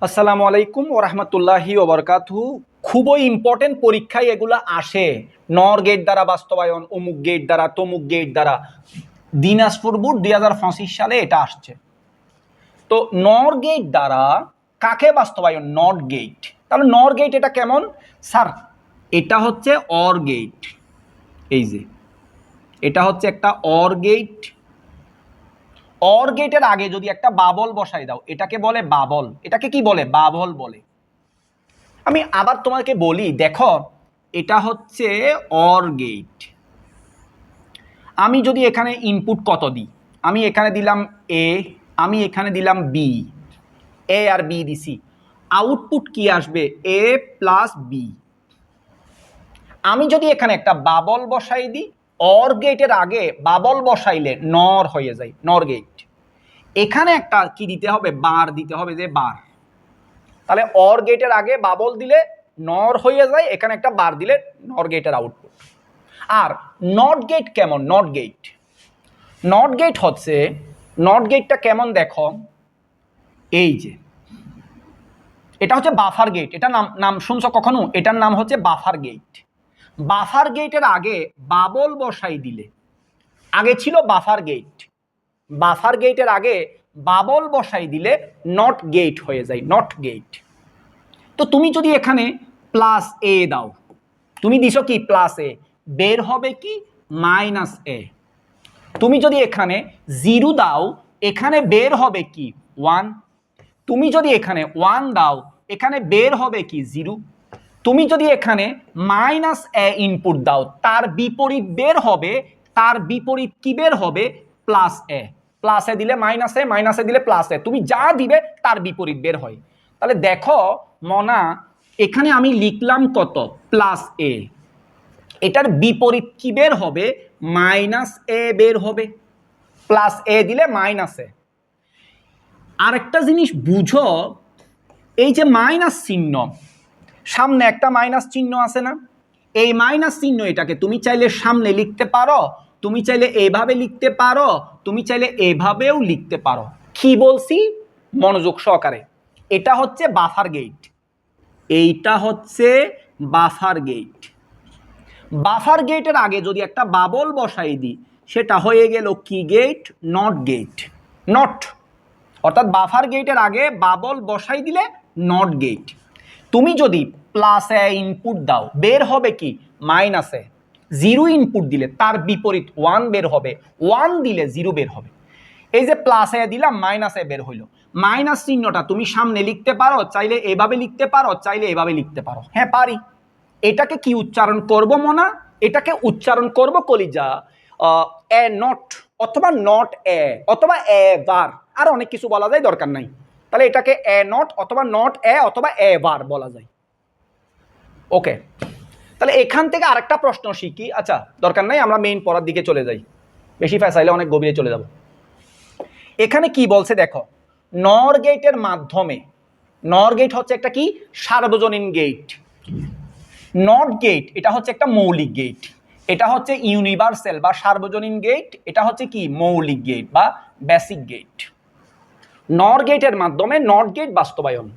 আসসালামু আলাইকুম ওয়া রাহমাতুল্লাহি ওয়া বারাকাতুহু। খুবই ইম্পর্টেন্ট পরীক্ষায় এগুলো আসে। নর গেট দ্বারা বাস্তবায়ন, অমুক গেট দ্বারা, তমুক গেট দ্বারা। দিনাজপুর বোর্ড 2025 সালে এটা আসছে। তো নর গেট দ্বারা কাকে বাস্তবায়ন? Not gate. তাহলে নর গেট এটা কেমন স্যার? এটা হচ্ছে অর গেট। এই যে এটা হচ্ছে একটা অর গেট। অর গেটের আগে যদি একটা বাবল বসাই দাও, এটাকে বলে বাবল। এটাকে কি বলে? বাবল বলে। আমি আবার তোমাকে বলি, দেখো এটা হচ্ছে অর গেট। আমি যদি এখানে ইনপুট কত দিই, আমি এখানে দিলাম এ, আমি এখানে দিলাম বি, এ আর বি দিছি, আউটপুট কি আসবে? এ প্লাস বি। আমি যদি এখানে একটা বাবল বসাই দিই, অর গেটের আগে বাবল বসাইলে নর হয়ে যায়, নর গেট। এখানে একটা কি দিতে হবে? বার দিতে হবে, যে বার। তাহলে অর গেটের আগে বাবল দিলে নর হয়ে যায়, এখানে একটা বার দিলে নর গেটের আউটপুট। আর নট গেট কেমন? নট গেট, নট গেট হচ্ছে, নট গেটটা কেমন দেখো, এই যে এটা হচ্ছে বাফার গেট। এটা নাম নাম শুনছো কখনো? এটার নাম হচ্ছে বাফার গেট। বাফার গেটের আগে বাবল বসাই দিলে, আগে ছিল বাফার গেট, বাফার গেটের আগে বাবল বসাই দিলে নট গেট হয়ে যায়, নট গেট। তো তুমি যদি এখানে প্লাস এ দাও, তুমি দিছো কি? প্লাস এ, বের হবে কি? মাইনাস এ। তুমি যদি এখানে জিরো দাও, এখানে বের হবে কি? 1। তুমি যদি এখানে 1 দাও, এখানে বের হবে কি? 0। তুমি যদি এখানে মাইনাস এ ইনপুট দাও, তার বিপরীত বের হবে, তার বিপরীত কি বের হবে? প্লাস এ। প্লাস এ দিলে মাইনাস এ, মাইনাস এ দিলে প্লাস এ, তুমি যা দিবে তার বিপরীত বের হয়। তাহলে দেখো মনা, এখানে আমি লিখলাম কত? প্লাস এ, এটার বিপরীত কি বের হবে? মাইনাস এ বের হবে। প্লাস এ দিলে মাইনাস এ। আরেকটা জিনিস বুঝো, এই যে মাইনাস চিহ্ন, সামনে একটা মাইনাস চিহ্ন আছে না? এই মাইনাস চিহ্ন, এটাকে তুমি চাইলে সামনে লিখতে পারো, তুমি চাইলে এভাবে লিখতে পারো, তুমি চাইলে এভাবেও লিখতে পারো। কি বলছি মনোযোগ সহকারে? এটা হচ্ছে বাফার গেট, এইটা হচ্ছে বাফার গেট। বাফার গেটের আগে যদি একটা বাবল বসাই দিই, সেটা হয়ে গেল কি গেট? Not gate. নট, অর্থাৎ বাফার গেটের আগে বাবল বসাই দিলে নট গেট। তুমি যদি প্লাস এ ইনপুট দাও, বের হবে কি? মাইনাস এ। 0 ইনপুট দিলে তার বিপরীত 1 বের হবে, 1 দিলে 0 বের হবে। এই যে প্লাস এ দিলাম, মাইনাস এ বের হইলো। মাইনাস চিহ্নটা তুমি সামনে লিখতে পারো, চাইলে এভাবে লিখতে পারো, চাইলে এভাবে লিখতে পারো। হ্যাঁ পারি। এটাকে কি উচ্চারণ করব মনা? এটাকে উচ্চারণ করব কলিজা, এ নট, অথবা নট এ, অথবা এ বার। আর অনেক কিছু বলা যায়, দরকার নাই। তাহলে এটাকে এ নট অথবা নট এ অথবা এ বার বলা যায়। ওকে, তাহলে এখান থেকে আরেকটা প্রশ্ন শিখি। আচ্ছা দরকার নাই, আমরা মেইন পড়ার দিকে চলে যাই, বেশি ফেসাইলে অনেক গভীরে চলে যাব। এখানে কি বলছে দেখো, নর গেটের মাধ্যমে, নর গেট হচ্ছে একটা কি? সার্বজনীন গেট। নট গেট এটা হচ্ছে একটা মৌলিক গেট, এটা হচ্ছে ইউনিভার্সাল বা সার্বজনীন গেট, এটা হচ্ছে কি? মৌলিক গেট বা বেসিক গেট। নর গেটের মাধ্যমে নট গেট বাস্তবায়ন।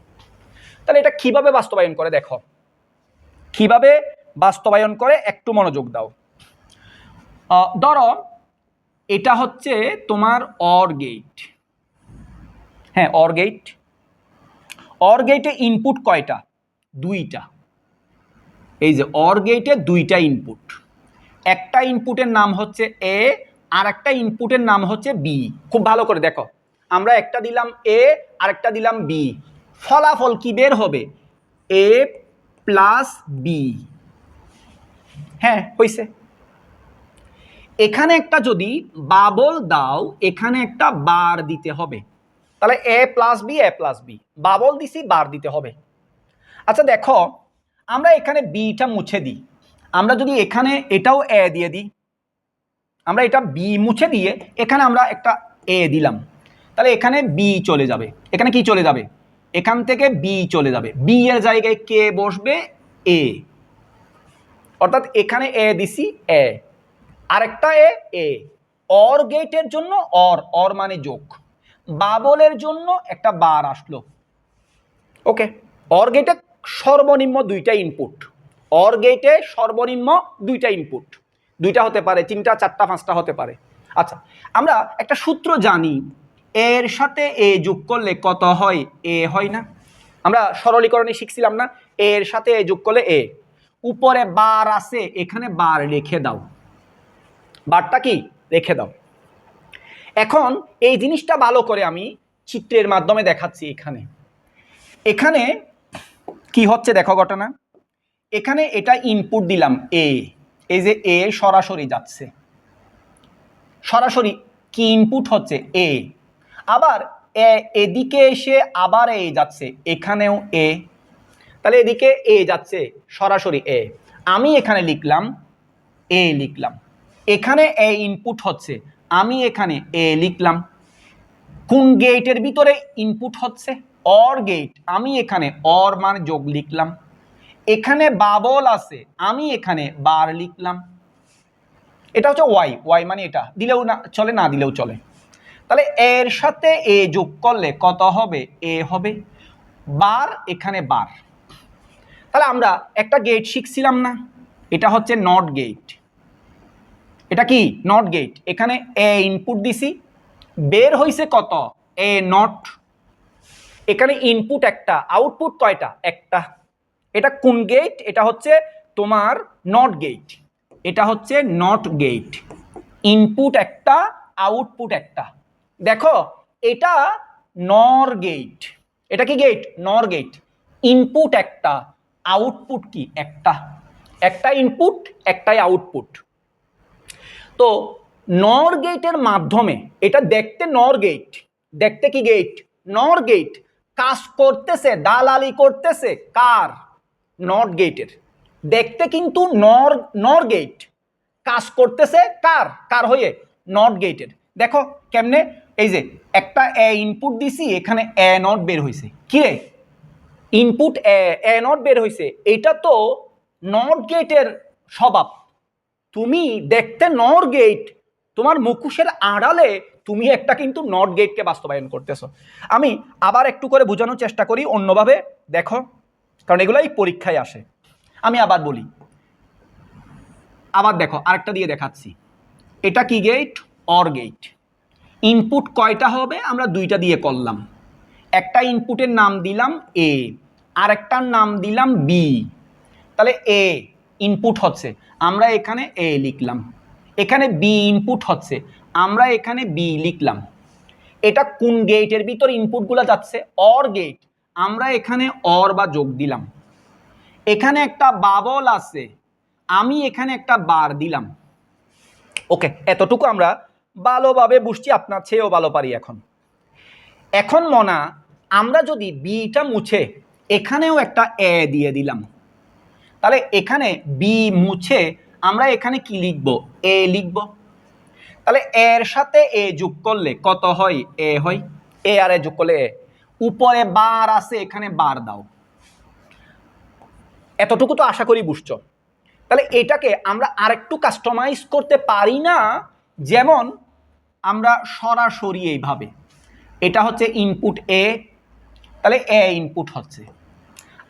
তাহলে এটা কিভাবে বাস্তবায়ন করে দেখো, কিভাবে বাস্তবায়ন করে একটু মনোযোগ দাও। ধরো এটা হচ্ছে তোমার অর গেট। হ্যাঁ অর গেট। অর গেটে ইনপুট কয়টা? 2টা। এই যে অর গেটে 2টা ইনপুট, একটা ইনপুটের নাম হচ্ছে এ, আর একটা ইনপুটের নাম হচ্ছে বি। খুব ভালো করে দেখো, আমরা একটা দিলাম এ আর একটা দিলাম বি, ফলাফল কি বের হবে? এ প্লাস বি। হ্যাঁ হইছে। এখানে একটা যদি বাবল দাও, এখানে একটা বার দিতে হবে। তাহলে এ প্লাস বি, এ প্লাস বি, বাবল দিছি, বার দিতে হবে। আচ্ছা দেখো, আমরা এখানে বিটা মুছে দিই, আমরা যদি এখানে এটাও এ দিয়ে দিই, আমরা এটা বি মুছে দিয়ে এখানে আমরা একটা এ দিলাম, তাহলে এখানে বি চলে যাবে। এখানে কি চলে যাবে? এখান থেকে বি চলে যাবে, বি এর জায়গায় কে বসবে? এ। অর্থাৎ এখানে এ দিছি, এ, আরেকটা এ, এ। অর গেটের জন্য অর, অর মানে যোগ, বাবলের জন্য একটা বার আসলো, ওকে, অর গেটে সর্বনিম্ন দুইটা ইনপুট, অর গেটে সর্বনিম্ন দুইটা ইনপুট, দুইটা হতে পারে, তিনটা, চারটা, পাঁচটা হতে পারে। আচ্ছা, আমরা একটা সূত্র জানি, এর সাথে এ যোগ করলে কত হয়? এ হয় না? আমরা সরলীকরণে শিখছিলাম না, এর সাথে এ যোগ করলে এ। উপরে বার আছে, এখানে বার রেখে দাও, বারটা কি রেখে দাও। এখন এই জিনিসটা ভালো করে আমি চিত্রের মাধ্যমে দেখাচ্ছি। এখানে এখানে কি হচ্ছে দেখো ঘটনা, এখানে এটা ইনপুট দিলাম এ, এই যে এ সরাসরি যাচ্ছে, সরাসরি কি ইনপুট হচ্ছে এ, আবার এদিকে এসে আবার এ যাচ্ছে, এখানেও এ, তাহলে এদিকে এ যাচ্ছে সরাসরি এ, আমি এখানে লিখলাম এ লিখলাম, এখানে এ ইনপুট হচ্ছে, আমি এখানে এ লিখলাম। কোন গেটের ভিতরে ইনপুট হচ্ছে? অর গেট, আমি এখানে অর মান যোগ লিখলাম। এখানে বাবল আছে, আমি এখানে বার লিখলাম। এটা হচ্ছে ওয়াই, ওয়াই মানে এটা দিলেও না চলে, না দিলেও চলে। তাহলে এর সাথে এ যোগ করলে কত হবে? এ হবে, বার এখানে বার। তাহলে আমরা একটা গেট শিখছিলাম না, এটা হচ্ছে নট গেট। এটা কি নট গেট, এখানে এ ইনপুট দিছি, বের হইছে কত? এ নট। এখানে ইনপুট একটা, আউটপুট কয়টা? একটা। এটা কোন গেট? এটা হচ্ছে তোমার নট গেট, এটা হচ্ছে নট গেট। ইনপুট একটা, আউটপুট একটা। দেখো এটা নর গেট, এটা কি গেট? নর গেট। ইনপুট একটা, আউটপুট কি একটা, একটা ইনপুট একটাই আউটপুট। তো নর গেটের মাধ্যমে, এটা দেখতে নর গেট, দেখতে কি গেট? নর গেট। কাজ করতেছে, দালালি করতেছে কার? নট গেটের। দেখতে কিন্তু নর গেট, কাজ করতেছে কার? কার হয়ে? নট গেটের। দেখো কেমনে, এই যে একটা এ ইনপুট দিছি, এখানে এ নট বের হয়েছে, কি রে? ইনপুট এ নট বের হয়েছে, এটা তো নট গেটের স্বভাব। তুমি দেখতে নর গেট, তোমার মুখোশের আড়ালে তুমি একটা কিন্তু নট গেটকে বাস্তবায়ন করতেছো। আমি আবার একটু করে বোঝানোর চেষ্টা করি অন্যভাবে, দেখো, কারণ এগুলাই পরীক্ষায় আসে। আমি আবার বলি, আবার দেখো আরেকটা দিয়ে দেখাচ্ছি। এটা কি গেট? Or gate. ইনপুট কয়টা হবে? আমরা দুইটা দিয়ে করলাম। একটা ইনপুটের নাম দিলাম এ, আর একটার নাম দিলাম বি। তাহলে এ ইনপুট হচ্ছে, আমরা এখানে এ লিখলাম। এখানে বি ইনপুট হচ্ছে, আমরা এখানে বি লিখলাম। এটা কোন গেটের ভিতর ইনপুটগুলো যাচ্ছে? অর গেট, আমরা এখানে অর বা যোগ দিলাম। এখানে একটা বাবল আছে, আমি এখানে একটা বার দিলাম। ওকে, এতটুকু আমরা ভালোভাবে বুঝছি, আপনার চেয়েও ভালো পারি এখন। এখন মনা, আমরা যদি বিটা মুছে এখানেও একটা এ দিয়ে দিলাম, তাহলে এখানে বি মুছে আমরা এখানে কি লিখব? এ লিখব। তাহলে এর সাথে এ যোগ করলে কত হয়? এ হয়। এ আর এ যোগ করলে এ। উপরে বার আছে, এখানে বার দাও। এতটুকু তো আশা করি বুঝছো। তাহলে এটাকে আমরা আরেকটু কাস্টমাইজ করতে পারি না? যেমন আমরা সরাসরি এইভাবে, এটা হচ্ছে ইনপুট এ, তাহলে এ ইনপুট হচ্ছে,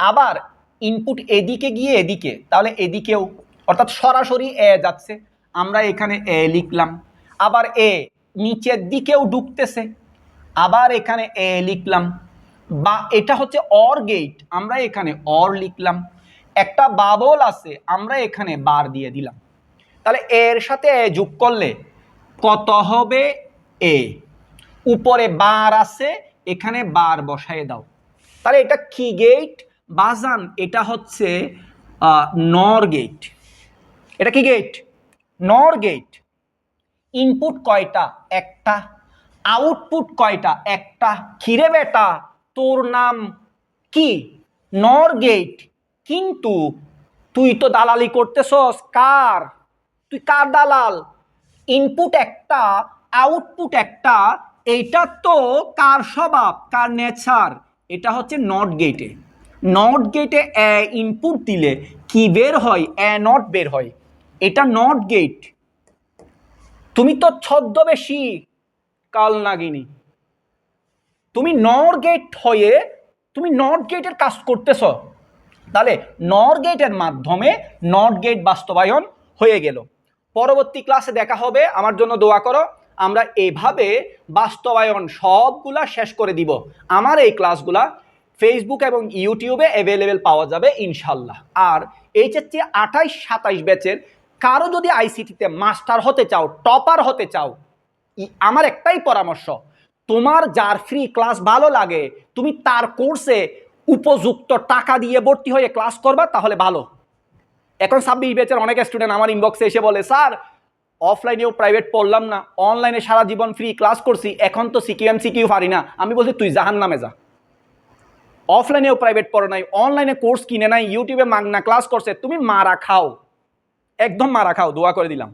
আবার ইনপুট এদিকে গিয়ে এদিকে, তাহলে এদিকেও, অর্থাৎ সরাসরি এ যাচ্ছে, আমরা এখানে এ লিখলাম। আবার এ নিচের দিকেও ঢুকতেছে, আবার এখানে এ লিখলাম। বা এটা হচ্ছে অর গেট, আমরা এখানে অর লিখলাম। একটা বাবল আছে, আমরা এখানে বার দিয়ে দিলাম। তাহলে এর সাথে এ যোগ করলে কত হবে? এ। উপরে বার আছে, এখানে বার বসায় দাও। তাহলে এটা কি গেট? বাজান এটা হচ্ছে নর গেট। এটা কি গেট? নর গেট। ইনপুট কয়টা? একটা। আউটপুট কয়টা? একটা। খিরে বেটা, তোর নাম কি? নর গেট। কিন্তু তুই তো দালালি করতেছস কার? তুই কার দালাল? ইনপুট একটা, আউটপুট একটা, এইটা তো কার স্বভাব, কার নেচার? এটা হচ্ছে নট গেটে। নট গেটে এ ইনপুট দিলে কি বের হয়? এ নট বের হয়। এটা নট গেট। তুমি তো ছদ্মবেশী কাল নাগিনী, তুমি নর গেট হয়ে তুমি নট গেটের কাজ করতেছ, তাহলে নট গেটের মাধ্যমে নট গেট বাস্তবায়ন হয়ে গেল। পরবর্তী ক্লাসে দেখা হবে, আমার জন্য দোয়া করো। আমরা এভাবে বাস্তবায়ন সবগুলা শেষ করে দিব। আমার এই ক্লাসগুলা ফেসবুক এবং ইউটিউবে অ্যাভেলেবেল পাওয়া যাবে ইনশাল্লাহ। আর এইচএসসি 28-27 ব্যাচের কারো যদি আইসিটিতে মাস্টার হতে চাও, টপার হতে চাও, আমার একটাই পরামর্শ, তোমার যার ফ্রি ক্লাস ভালো লাগে তুমি তার কোর্সে উপযুক্ত টাকা দিয়ে ভর্তি হয়ে ক্লাস করবা, তাহলে ভালো। এখন 26 ব্যাচের অনেক স্টুডেন্ট আমার ইনবক্সে এসে বলে, স্যার অফলাইনেও প্রাইভেট পড়লাম না, অনলাইনে সারা জীবন ফ্রি ক্লাস করছি, এখন তো সিকিউ পারি না। আমি বলছি তুই জাহান্নামে যা। অফলাইনেও প্রাইভেট পড়ো নাই, অনলাইনে কোর্স কিনে নাই, ইউটিউবে মাগনা ক্লাস করছে, তুমি মারা খাও, একদম মারা খাও। দোয়া করে দিলাম।